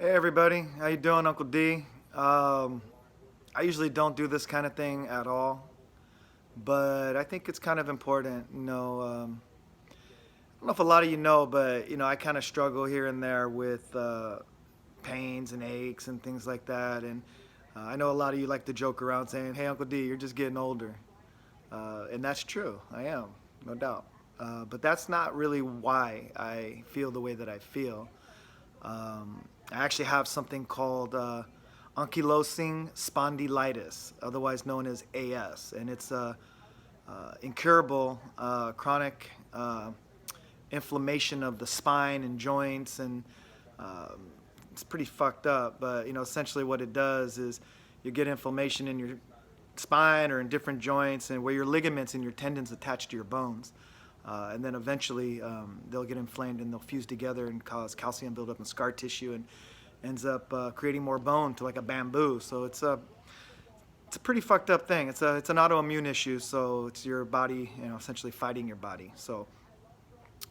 Hey everybody, how you doing? Uncle D. I usually don't do this kind of thing at all, but I think it's kind of important. I don't know if a lot of you know, but I kind of struggle here and there with pains and aches and things like that. And I know a lot of you like to joke around saying, "Hey, Uncle D, you're just getting older," and that's true. I am, no doubt. But that's not really why I feel the way that I feel. I actually have something called Ankylosing spondylitis, otherwise known as AS, and it's a incurable chronic inflammation of the spine and joints, and it's pretty fucked up. But essentially, what it does is you get inflammation in your spine or in different joints, and where your ligaments and your tendons attach to your bones. And then eventually they'll get inflamed and they'll fuse together and cause calcium buildup in scar tissue and ends up creating more bone to like a bamboo. So it's a pretty fucked up thing. It's an autoimmune issue. So it's your body, essentially fighting your body. So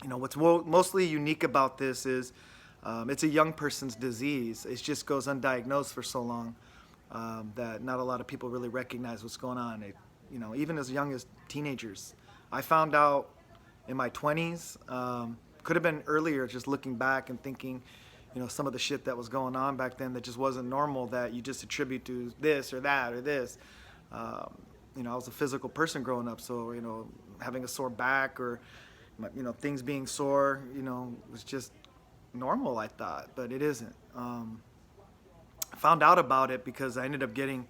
what's mostly unique about this is it's a young person's disease. It just goes undiagnosed for so long that not a lot of people really recognize what's going on. Even as young as teenagers. I found out in my 20s. Could have been earlier, just looking back and thinking, some of the shit that was going on back then that just wasn't normal, that you just attribute to this or that or this. I was a physical person growing up, so, having a sore back or, things being sore, was just normal, I thought, but it isn't. I found out about it because I ended up getting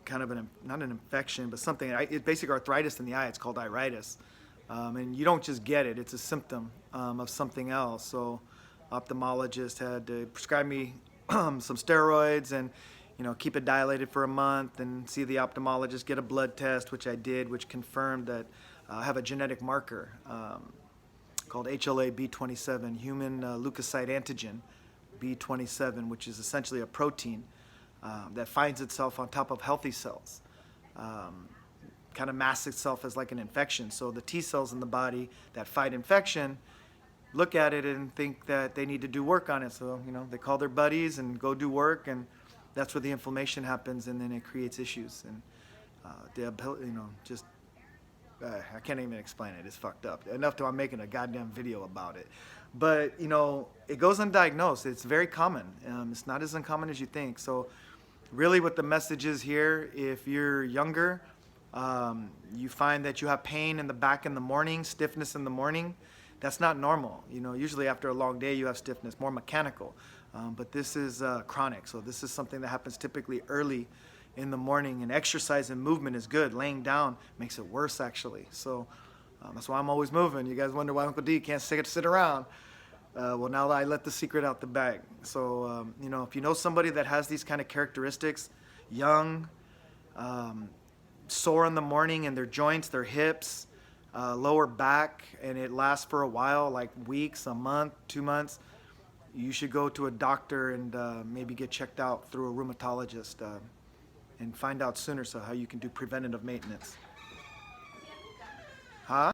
kind of not an infection, but something. It's basically arthritis in the eye. It's called iritis. And you don't just get it, it's a symptom of something else. So ophthalmologist had to prescribe me some steroids and keep it dilated for a month and see the ophthalmologist, get a blood test, which I did, which confirmed that I have a genetic marker called HLA-B27, human leukocyte antigen B27, which is essentially a protein that finds itself on top of healthy cells. Kind of masks itself as like an infection. So the T cells in the body that fight infection look at it and think that they need to do work on it. So, they call their buddies and go do work, and that's where the inflammation happens, and then it creates issues. And the ability, I can't even explain it. It's fucked up. Enough to I'm making a goddamn video about it. But, it goes undiagnosed. It's very common. It's not as uncommon as you think. So really what the message is here, if you're younger, you find that you have pain in the back in the morning, stiffness in the morning, that's not normal. Usually after a long day you have stiffness, more mechanical. But this is chronic. So this is something that happens typically early in the morning, and exercise and movement is good. Laying down makes it worse, actually. So that's why I'm always moving. You guys wonder why Uncle D can't sit around. Well, now I let the secret out the bag. So, if you know somebody that has these kind of characteristics, young, sore in the morning in their joints, their hips, lower back, and it lasts for a while, like weeks, a month, 2 months, you should go to a doctor and maybe get checked out through a rheumatologist and find out sooner so how you can do preventative maintenance. Huh?